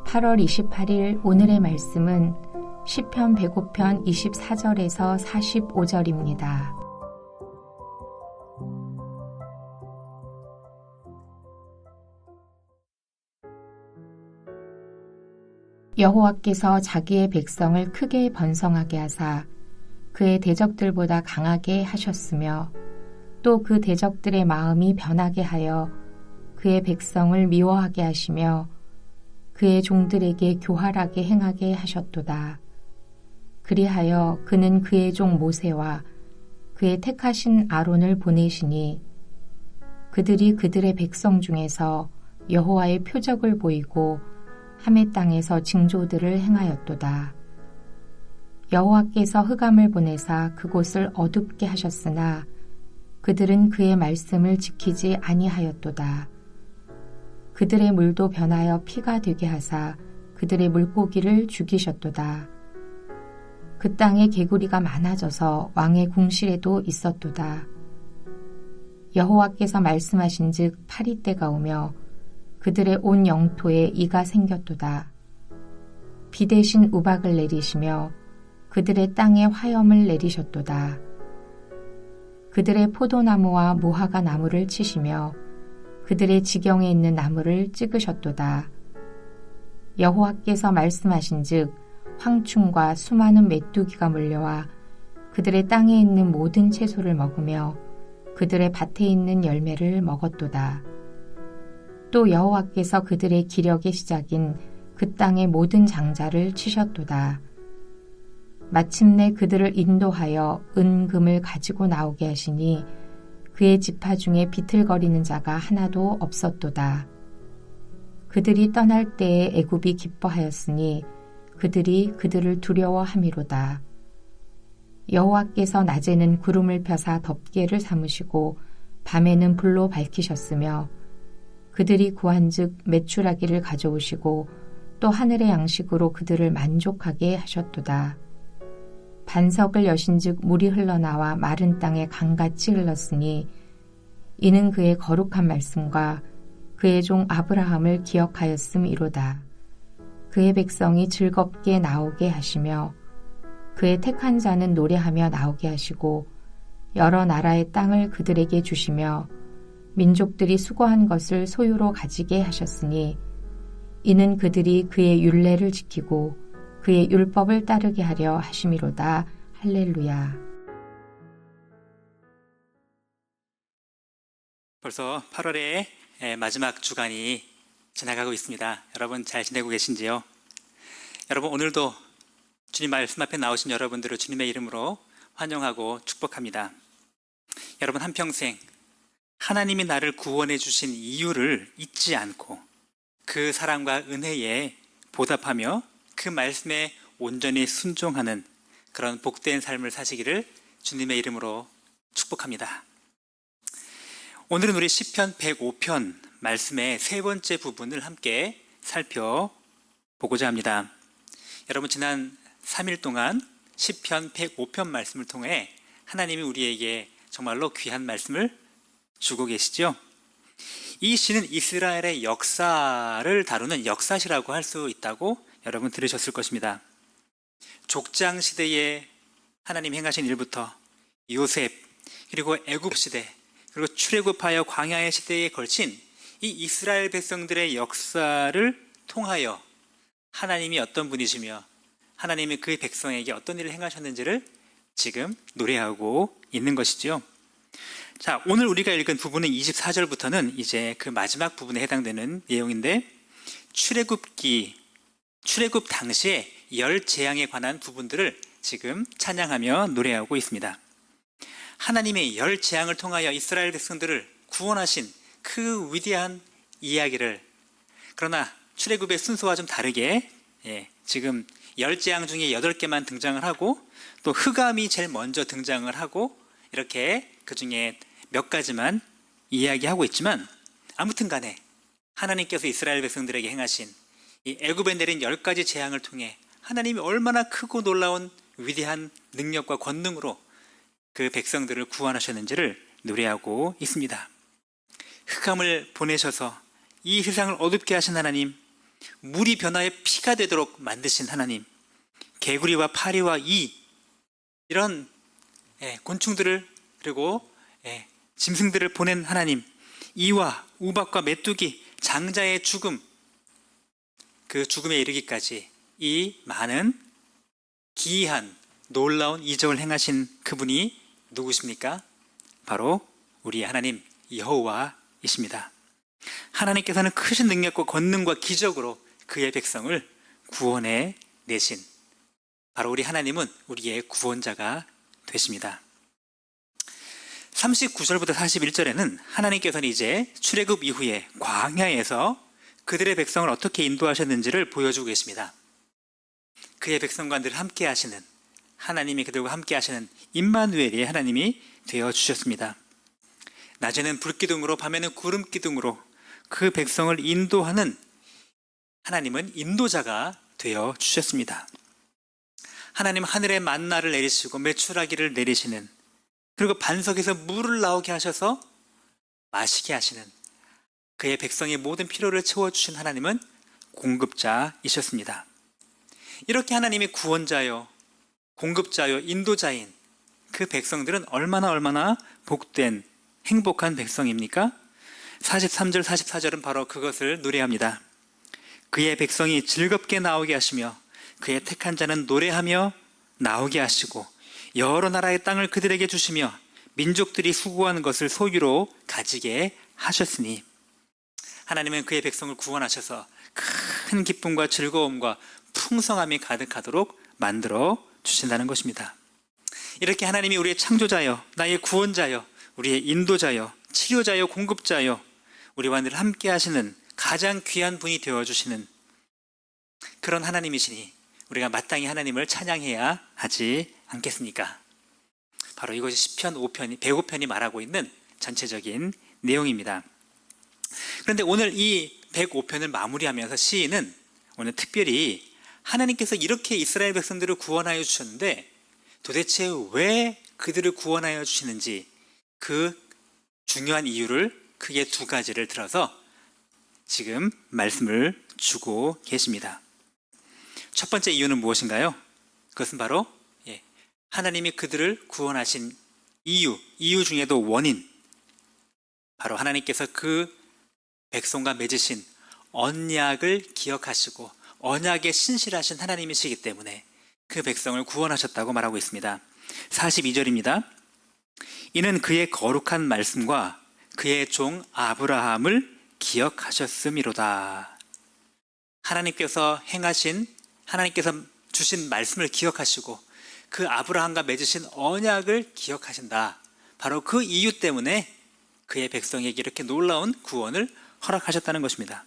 8월 28일 오늘의 말씀은 시편 105편 24절에서 45절입니다. 여호와께서 자기의 백성을 크게 번성하게 하사 그의 대적들보다 강하게 하셨으며 또 그 대적들의 마음이 변하게 하여 그의 백성을 미워하게 하시며 그의 종들에게 교활하게 행하게 하셨도다. 그리하여 그는 그의 종 모세와 그의 택하신 아론을 보내시니 그들이 그들의 백성 중에서 여호와의 표적을 보이고 함의 땅에서 징조들을 행하였도다. 여호와께서 흑암을 보내사 그곳을 어둡게 하셨으나 그들은 그의 말씀을 지키지 아니하였도다. 그들의 물도 변하여 피가 되게 하사 그들의 물고기를 죽이셨도다. 그 땅에 개구리가 많아져서 왕의 궁실에도 있었도다. 여호와께서 말씀하신즉 파리떼가 오며 그들의 온 영토에 이가 생겼도다. 비 대신 우박을 내리시며 그들의 땅에 화염을 내리셨도다. 그들의 포도나무와 무화과 나무를 치시며 그들의 지경에 있는 나무를 찍으셨도다. 여호와께서 말씀하신즉 황충과 수많은 메뚜기가 몰려와 그들의 땅에 있는 모든 채소를 먹으며 그들의 밭에 있는 열매를 먹었도다. 또 여호와께서 그들의 기력의 시작인 그 땅의 모든 장자를 치셨도다. 마침내 그들을 인도하여 은금을 가지고 나오게 하시니 그의 지파 중에 비틀거리는 자가 하나도 없었도다. 그들이 떠날 때에 애굽이 기뻐하였으니 그들이 그들을 두려워함이로다. 여호와께서 낮에는 구름을 펴사 덮개를 삼으시고 밤에는 불로 밝히셨으며 그들이 구한즉 메추라기를 가져오시고 또 하늘의 양식으로 그들을 만족하게 하셨도다. 반석을 여신즉 물이 흘러나와 마른 땅에 강같이 흘렀으니 이는 그의 거룩한 말씀과 그의 종 아브라함을 기억하였음이로다. 그의 백성이 즐겁게 나오게 하시며 그의 택한 자는 노래하며 나오게 하시고 여러 나라의 땅을 그들에게 주시며 민족들이 수고한 것을 소유로 가지게 하셨으니 이는 그들이 그의 율례를 지키고 그의 율법을 따르게 하려 하심이로다. 할렐루야. 벌써 8월의 마지막 주간이 지나가고 있습니다. 여러분 잘 지내고 계신지요? 여러분 오늘도 주님 말씀 앞에 나오신 여러분들을 주님의 이름으로 환영하고 축복합니다. 여러분 한평생 하나님이 나를 구원해 주신 이유를 잊지 않고 그 사랑과 은혜에 보답하며 그 말씀에 온전히 순종하는 그런 복된 삶을 사시기를 주님의 이름으로 축복합니다. 오늘은 우리 시편 105편 말씀의 세 번째 부분을 함께 살펴보고자 합니다. 여러분 지난 3일 동안 시편 105편 말씀을 통해 하나님이 우리에게 정말로 귀한 말씀을 주고 계시죠. 이 시는 이스라엘의 역사를 다루는 역사시라고 할 수 있다고 여러분 들으셨을 것입니다. 족장 시대에 하나님 행하신 일부터 요셉 그리고 애굽 시대 그리고 출애굽하여 광야의 시대에 걸친 이 이스라엘 백성들의 역사를 통하여 하나님이 어떤 분이시며 하나님이 그 백성에게 어떤 일을 행하셨는지를 지금 노래하고 있는 것이죠. 자, 오늘 우리가 읽은 부분은 24절부터는 이제 그 마지막 부분에 해당되는 내용인데 출애굽 당시에 열 재앙에 관한 부분들을 지금 찬양하며 노래하고 있습니다. 하나님의 열 재앙을 통하여 이스라엘 백성들을 구원하신 그 위대한 이야기를, 그러나 출애굽의 순서와 좀 다르게 지금 열 재앙 중에 8개만 등장을 하고 또 흑암이 제일 먼저 등장을 하고 이렇게 그 중에 몇 가지만 이야기하고 있지만 아무튼 간에 하나님께서 이스라엘 백성들에게 행하신 이 애굽에 내린 10가지 재앙을 통해 하나님이 얼마나 크고 놀라운 위대한 능력과 권능으로 그 백성들을 구원하셨는지를 노래하고 있습니다. 흑암을 보내셔서 이 세상을 어둡게 하신 하나님, 물이 변화해 피가 되도록 만드신 하나님, 개구리와 파리와 이런 곤충들을 그리고 짐승들을 보낸 하나님, 이와 우박과 메뚜기, 장자의 죽음, 그 죽음에 이르기까지 이 많은 기이한 놀라운 이적을 행하신 그분이 누구십니까? 바로 우리 하나님 여호와이십니다. 하나님께서는 크신 능력과 권능과 기적으로 그의 백성을 구원해 내신 바로 우리 하나님은 우리의 구원자가 되십니다. 39절부터 41절에는 하나님께서는 이제 출애굽 이후에 광야에서 그들의 백성을 어떻게 인도하셨는지를 보여주고 계십니다. 그의 백성과 늘 함께 하시는 하나님이 그들과 함께 하시는 임마누엘이 하나님이 되어 주셨습니다. 낮에는 불기둥으로 밤에는 구름기둥으로 그 백성을 인도하는 하나님은 인도자가 되어 주셨습니다. 하나님 하늘에 만나를 내리시고 메추라기를 내리시는, 그리고 반석에서 물을 나오게 하셔서 마시게 하시는, 그의 백성의 모든 필요를 채워주신 하나님은 공급자이셨습니다. 이렇게 하나님이 구원자요, 공급자요, 인도자인 그 백성들은 얼마나 복된 행복한 백성입니까? 43절 44절은 바로 그것을 노래합니다. 그의 백성이 즐겁게 나오게 하시며 그의 택한 자는 노래하며 나오게 하시고 여러 나라의 땅을 그들에게 주시며 민족들이 수고하는 것을 소유로 가지게 하셨으니, 하나님은 그의 백성을 구원하셔서 큰 기쁨과 즐거움과 풍성함이 가득하도록 만들어 주신다는 것입니다. 이렇게 하나님이 우리의 창조자여, 나의 구원자여, 우리의 인도자여, 치료자여, 공급자여, 우리와 늘 함께 하시는 가장 귀한 분이 되어주시는 그런 하나님이시니 우리가 마땅히 하나님을 찬양해야 하지 않겠습니까? 바로 이것이 시편 105편이 말하고 있는 전체적인 내용입니다. 그런데 오늘 이 105편을 마무리하면서 시인은 오늘 특별히 하나님께서 이렇게 이스라엘 백성들을 구원하여 주셨는데 도대체 왜 그들을 구원하여 주시는지 그 중요한 이유를 크게 두 가지를 들어서 지금 말씀을 주고 계십니다. 첫 번째 이유는 무엇인가요? 그것은 바로 하나님이 그들을 구원하신 이유 중에도 원인, 바로 하나님께서 그 백성과 맺으신 언약을 기억하시고 언약에 신실하신 하나님이시기 때문에 그 백성을 구원하셨다고 말하고 있습니다. 42절입니다. 이는 그의 거룩한 말씀과 그의 종 아브라함을 기억하셨음이로다. 하나님께서 주신 말씀을 기억하시고 그 아브라함과 맺으신 언약을 기억하신다. 바로 그 이유 때문에 그의 백성에게 이렇게 놀라운 구원을 허락하셨다는 것입니다.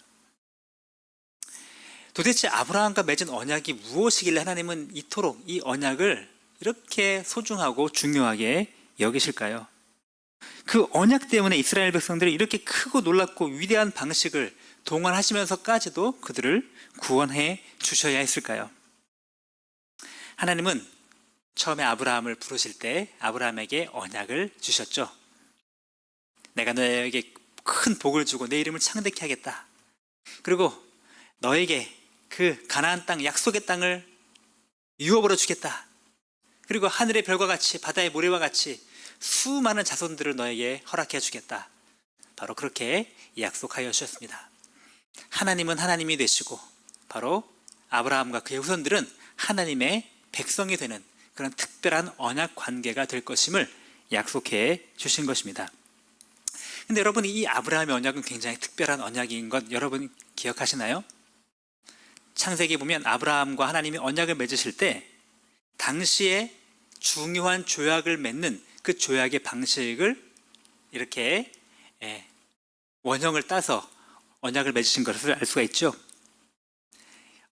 도대체 아브라함과 맺은 언약이 무엇이길래 하나님은 이토록 이 언약을 이렇게 소중하고 중요하게 여기실까요? 그 언약 때문에 이스라엘 백성들이 이렇게 크고 놀랍고 위대한 방식을 동원하시면서까지도 그들을 구원해 주셔야 했을까요? 하나님은 처음에 아브라함을 부르실 때 아브라함에게 언약을 주셨죠. 내가 너에게 큰 복을 주고 내 이름을 창대케 하겠다. 그리고 너에게 그 가나안 땅, 약속의 땅을 유업으로 주겠다. 그리고 하늘의 별과 같이 바다의 모래와 같이 수많은 자손들을 너에게 허락해 주겠다. 바로 그렇게 약속하여 주셨습니다. 하나님은 하나님이 되시고 바로 아브라함과 그의 후손들은 하나님의 백성이 되는 그런 특별한 언약 관계가 될 것임을 약속해 주신 것입니다. 근데 여러분, 이 아브라함의 언약은 굉장히 특별한 언약인 것 여러분 기억하시나요? 창세기 보면 아브라함과 하나님이 언약을 맺으실 때 당시에 중요한 조약을 맺는 그 조약의 방식을 이렇게 원형을 따서 언약을 맺으신 것을 알 수가 있죠.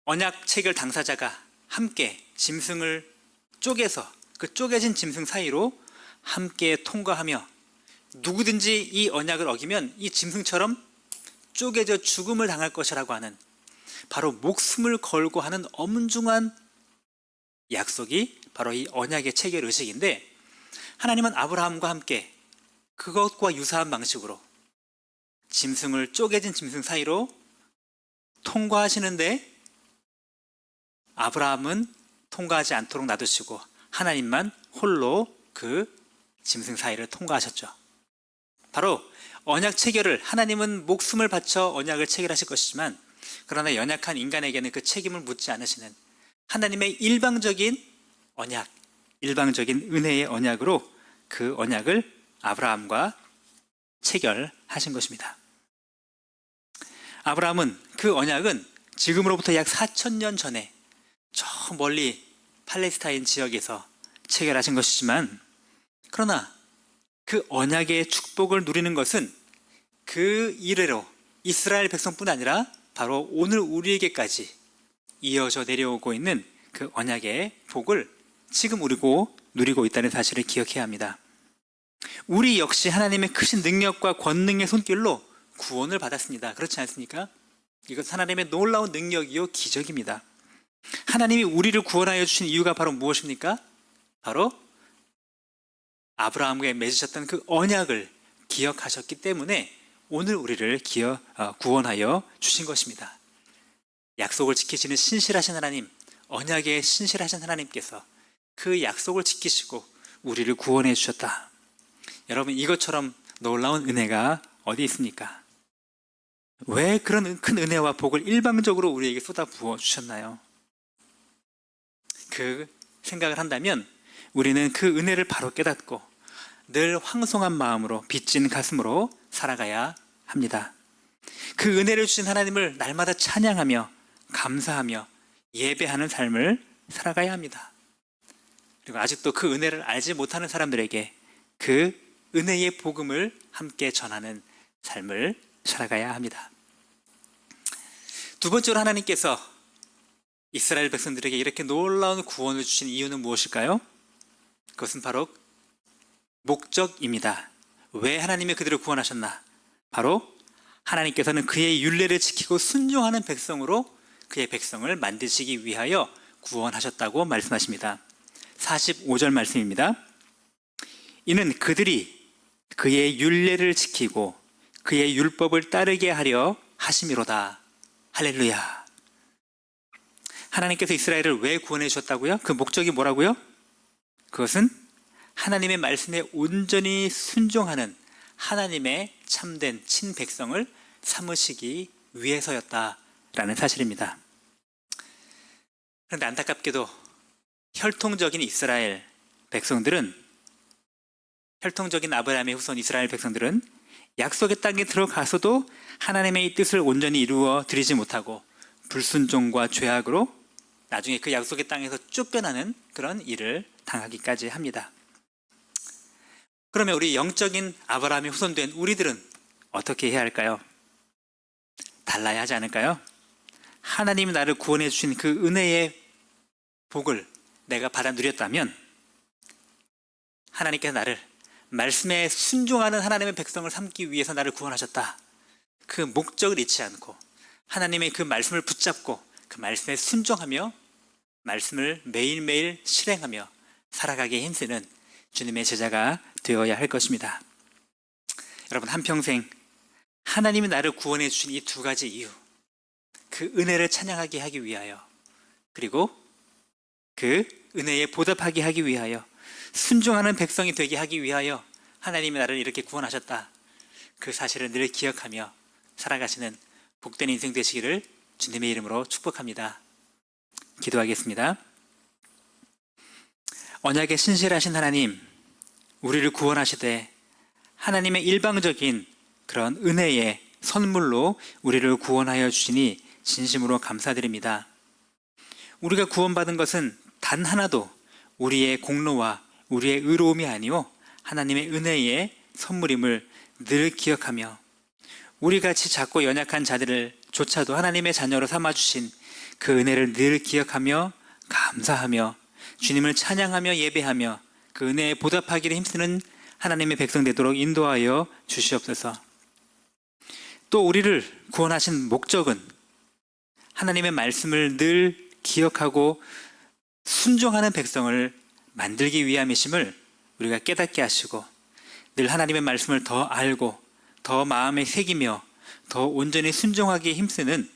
언약 체결 당사자가 함께 짐승을 쪼개서 그 쪼개진 짐승 사이로 함께 통과하며 누구든지 이 언약을 어기면 이 짐승처럼 쪼개져 죽음을 당할 것이라고 하는 바로 목숨을 걸고 하는 엄중한 약속이 바로 이 언약의 체결 의식인데, 하나님은 아브라함과 함께 그것과 유사한 방식으로 짐승을 쪼개진 짐승 사이로 통과하시는데 아브라함은 통과하지 않도록 놔두시고 하나님만 홀로 그 짐승 사이를 통과하셨죠. 바로 언약 체결을, 하나님은 목숨을 바쳐 언약을 체결하실 것이지만 그러나 연약한 인간에게는 그 책임을 묻지 않으시는 하나님의 일방적인 언약, 일방적인 은혜의 언약으로 그 언약을 아브라함과 체결하신 것입니다. 아브라함은 그 언약은 지금으로부터 약 4,000년 전에 저 멀리 팔레스타인 지역에서 체결하신 것이지만 그러나 그 언약의 축복을 누리는 것은 그 이래로 이스라엘 백성뿐 아니라 바로 오늘 우리에게까지 이어져 내려오고 있는 그 언약의 복을 지금 누리고 있다는 사실을 기억해야 합니다. 우리 역시 하나님의 크신 능력과 권능의 손길로 구원을 받았습니다. 그렇지 않습니까? 이것 하나님의 놀라운 능력이요 기적입니다. 하나님이 우리를 구원하여 주신 이유가 바로 무엇입니까? 바로 아브라함과 맺으셨던 그 언약을 기억하셨기 때문에 오늘 우리를 구원하여 주신 것입니다. 약속을 지키시는 신실하신 하나님, 언약에 신실하신 하나님께서 그 약속을 지키시고 우리를 구원해 주셨다. 여러분, 이것처럼 놀라운 은혜가 어디 있습니까? 왜 그런 큰 은혜와 복을 일방적으로 우리에게 쏟아 부어 주셨나요? 그 생각을 한다면 우리는 그 은혜를 바로 깨닫고 늘 황송한 마음으로 빚진 가슴으로 살아가야 합니다. 그 은혜를 주신 하나님을 날마다 찬양하며 감사하며 예배하는 삶을 살아가야 합니다. 그리고 아직도 그 은혜를 알지 못하는 사람들에게 그 은혜의 복음을 함께 전하는 삶을 살아가야 합니다. 두 번째로 하나님께서 이스라엘 백성들에게 이렇게 놀라운 구원을 주신 이유는 무엇일까요? 그것은 바로 목적입니다. 왜 하나님이 그들을 구원하셨나? 바로 하나님께서는 그의 율례를 지키고 순종하는 백성으로 그의 백성을 만드시기 위하여 구원하셨다고 말씀하십니다. 45절 말씀입니다. 이는 그들이 그의 율례를 지키고 그의 율법을 따르게 하려 하심이로다. 할렐루야. 하나님께서 이스라엘을 왜 구원해 주셨다고요? 그 목적이 뭐라고요? 그것은 하나님의 말씀에 온전히 순종하는 하나님의 참된 친백성을 삼으시기 위해서였다라는 사실입니다. 그런데 안타깝게도 혈통적인 이스라엘 백성들은, 혈통적인 아브라함의 후손 이스라엘 백성들은 약속의 땅에 들어가서도 하나님의 이 뜻을 온전히 이루어 드리지 못하고 불순종과 죄악으로 나중에 그 약속의 땅에서 쫓겨나는 그런 일을 당하기까지 합니다. 그러면 우리 영적인 아브라함의 후손된 우리들은 어떻게 해야 할까요? 달라야 하지 않을까요? 하나님이 나를 구원해 주신 그 은혜의 복을 내가 받아 누렸다면 하나님께서 나를 말씀에 순종하는 하나님의 백성을 삼기 위해서 나를 구원하셨다. 그 목적을 잊지 않고 하나님의 그 말씀을 붙잡고 그 말씀에 순종하며 말씀을 매일매일 실행하며 살아가기에 힘쓰는 주님의 제자가 되어야 할 것입니다. 여러분, 한평생 하나님이 나를 구원해 주신 이 두 가지 이유, 그 은혜를 찬양하게 하기 위하여, 그리고 그 은혜에 보답하게 하기 위하여, 순종하는 백성이 되게 하기 위하여 하나님이 나를 이렇게 구원하셨다. 그 사실을 늘 기억하며 살아가시는 복된 인생 되시기를 주님의 이름으로 축복합니다. 기도하겠습니다. 언약에 신실하신 하나님, 우리를 구원하시되 하나님의 일방적인 그런 은혜의 선물로 우리를 구원하여 주시니 진심으로 감사드립니다. 우리가 구원받은 것은 단 하나도 우리의 공로와 우리의 의로움이 아니오 하나님의 은혜의 선물임을 늘 기억하며 우리같이 작고 연약한 자들을 조차도 하나님의 자녀로 삼아주신 그 은혜를 늘 기억하며 감사하며 주님을 찬양하며 예배하며 그 은혜에 보답하기를 힘쓰는 하나님의 백성 되도록 인도하여 주시옵소서. 또 우리를 구원하신 목적은 하나님의 말씀을 늘 기억하고 순종하는 백성을 만들기 위함이심을 우리가 깨닫게 하시고 늘 하나님의 말씀을 더 알고 더 마음에 새기며 더 온전히 순종하기에 힘쓰는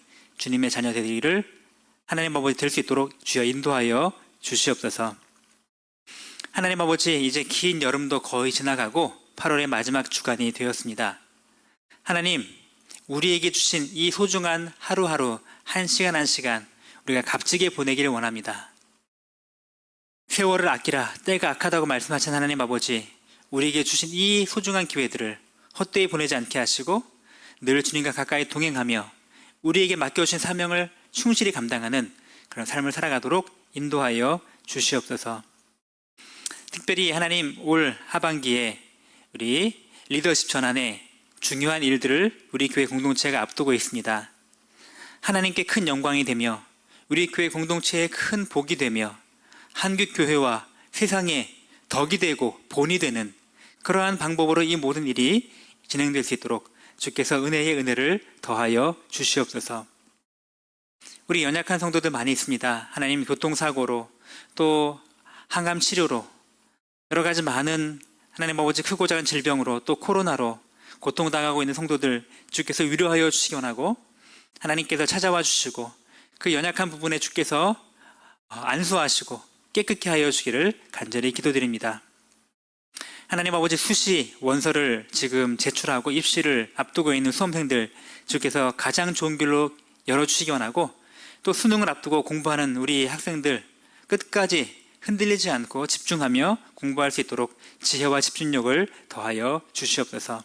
주님의 자녀 되기를 하나님 아버지 될 수 있도록 주여 인도하여 주시옵소서. 하나님 아버지, 이제 긴 여름도 거의 지나가고 8월의 마지막 주간이 되었습니다. 하나님, 우리에게 주신 이 소중한 하루하루, 한 시간 한 시간 우리가 값지게 보내기를 원합니다. 세월을 아끼라 때가 악하다고 말씀하신 하나님 아버지, 우리에게 주신 이 소중한 기회들을 헛되이 보내지 않게 하시고 늘 주님과 가까이 동행하며 우리에게 맡겨주신 사명을 충실히 감당하는 그런 삶을 살아가도록 인도하여 주시옵소서. 특별히 하나님, 올 하반기에 우리 리더십 전환에 중요한 일들을 우리 교회 공동체가 앞두고 있습니다. 하나님께 큰 영광이 되며 우리 교회 공동체에 큰 복이 되며 한국교회와 세상에 덕이 되고 본이 되는 그러한 방법으로 이 모든 일이 진행될 수 있도록 주께서 은혜의 은혜를 더하여 주시옵소서. 우리 연약한 성도들 많이 있습니다. 하나님, 교통사고로 또 항암 치료로 여러 가지 많은 하나님 아버지 크고 작은 질병으로 또 코로나로 고통당하고 있는 성도들 주께서 위로하여 주시기 원하고 하나님께서 찾아와 주시고 그 연약한 부분에 주께서 안수하시고 깨끗게 하여 주기를 간절히 기도드립니다. 하나님 아버지, 수시 원서를 지금 제출하고 입시를 앞두고 있는 수험생들 주께서 가장 좋은 길로 열어주시기 원하고 또 수능을 앞두고 공부하는 우리 학생들 끝까지 흔들리지 않고 집중하며 공부할 수 있도록 지혜와 집중력을 더하여 주시옵소서.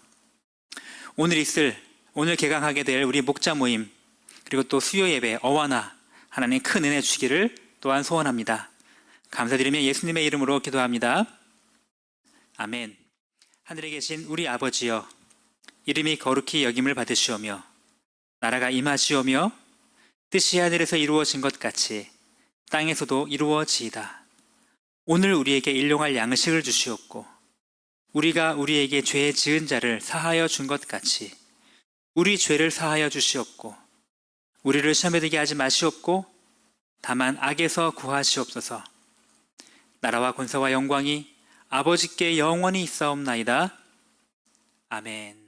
오늘 개강하게 될 우리 목자 모임 그리고 또 수요 예배 어와나 하나님 큰 은혜 주시기를 또한 소원합니다. 감사드리며 예수님의 이름으로 기도합니다. 아멘. 하늘에 계신 우리 아버지여, 이름이 거룩히 여김을 받으시오며 나라가 임하시오며 뜻이 하늘에서 이루어진 것 같이 땅에서도 이루어지이다. 오늘 우리에게 일용할 양식을 주시옵고 우리가 우리에게 죄 지은 자를 사하여 준 것 같이 우리 죄를 사하여 주시옵고 우리를 시험에 들게 하지 마시옵고 다만 악에서 구하시옵소서. 나라와 권세와 영광이 아버지께 영원히 있사옵나이다. 아멘.